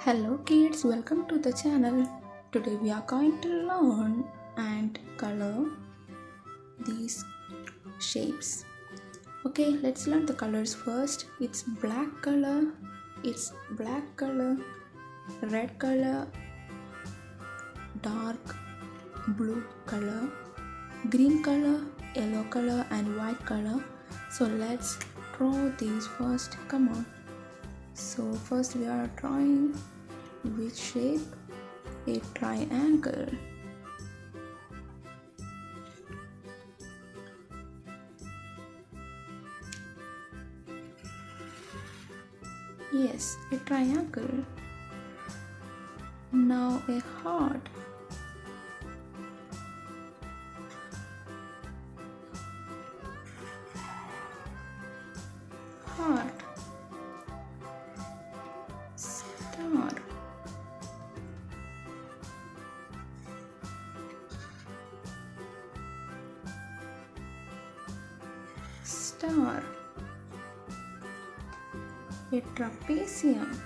Hello kids, welcome to the channel. Today we are going to learn and color these shapes. Okay, let's learn the colors first. It's black color, red color, dark blue color, green color, yellow color and white color. So let's draw these first. Come on. So first we are drawing which shape? A triangle. Yes, a triangle. Now a heart. Heart. Star. Star. A trapezium.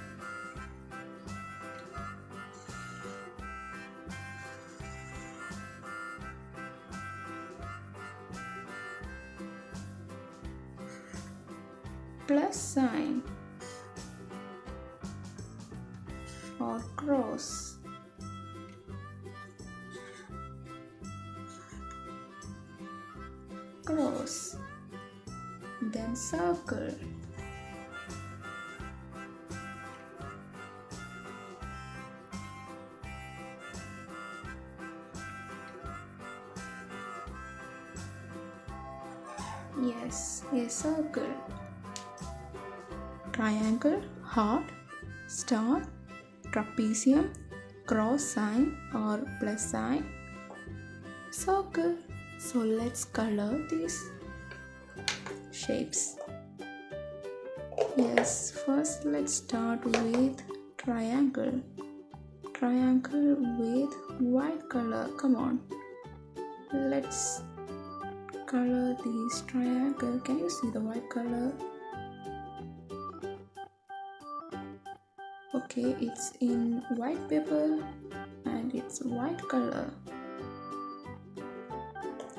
Plus sign or cross. Cross. Then circle. Yes, a circle. Triangle, heart, star, trapezium, cross sign or plus sign, circle. So let's color these shapes. Yes, first let's start with triangle. Triangle with white color. Come on. Let's color these triangle. Can you see the white color? Okay, it's in white paper and it's white color.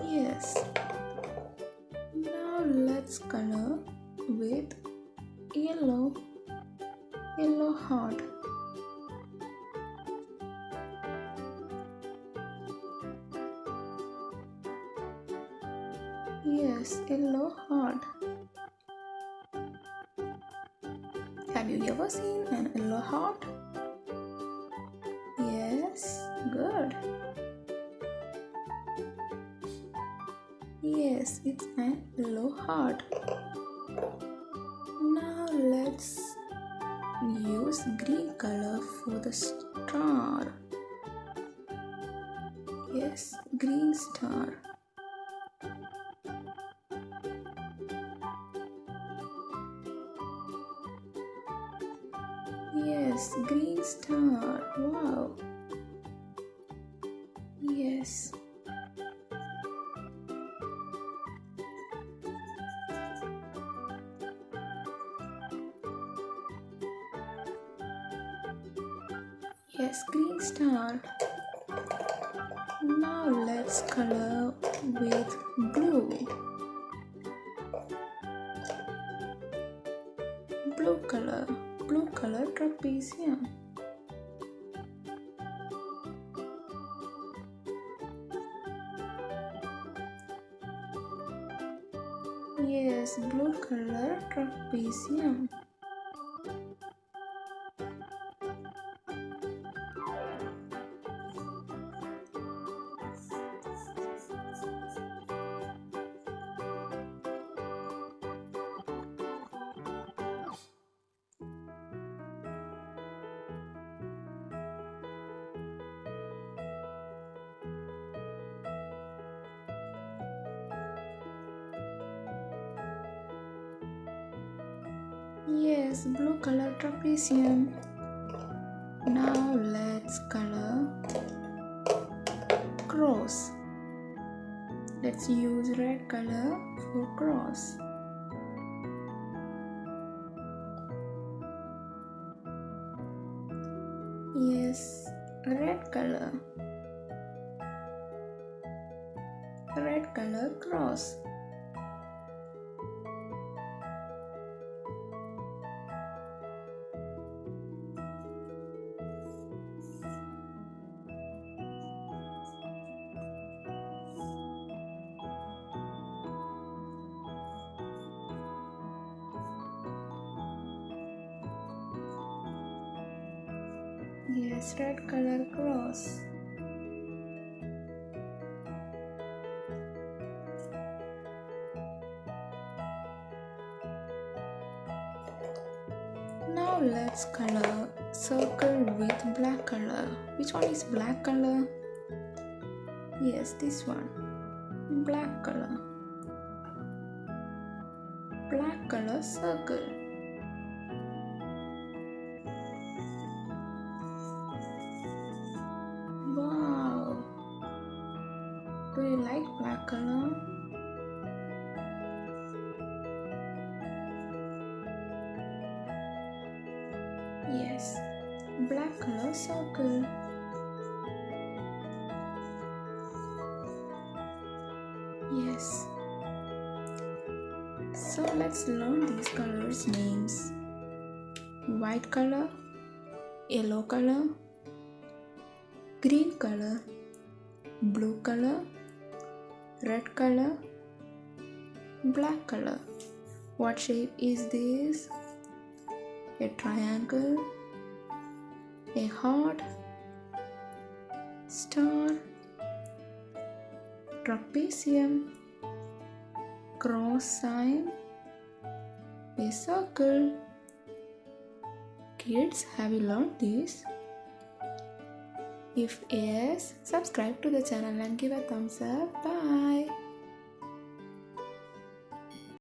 Yes. Now let's color with yellow heart. Yes, yellow heart. Have you ever seen an yellow heart? Yes, good. Yes, it's an yellow heart. Now let's use green color for the star. Yes, green star. Yes, green star. Wow. Yes. Yes, green star. Now let's color with blue. Blue color trapezium. Yes, blue color trapezium. Yes, blue color trapezium. Now let's color cross. Let's use red color for cross. Yes, red color. Red color cross. Yes, red color cross. Now let's color circle with black color. Which one is black color? Yes, this one. Black color. Black color circle. Wow! Do you like black color? Yes, black color circle. Yes. So let's learn these colors names. White color, yellow color, green color, blue color, red color, black color. What shape is this? A triangle, a heart, star, trapezium, cross sign, a circle. Kids, have you learned this? If yes, subscribe to the channel and give a thumbs up. Bye.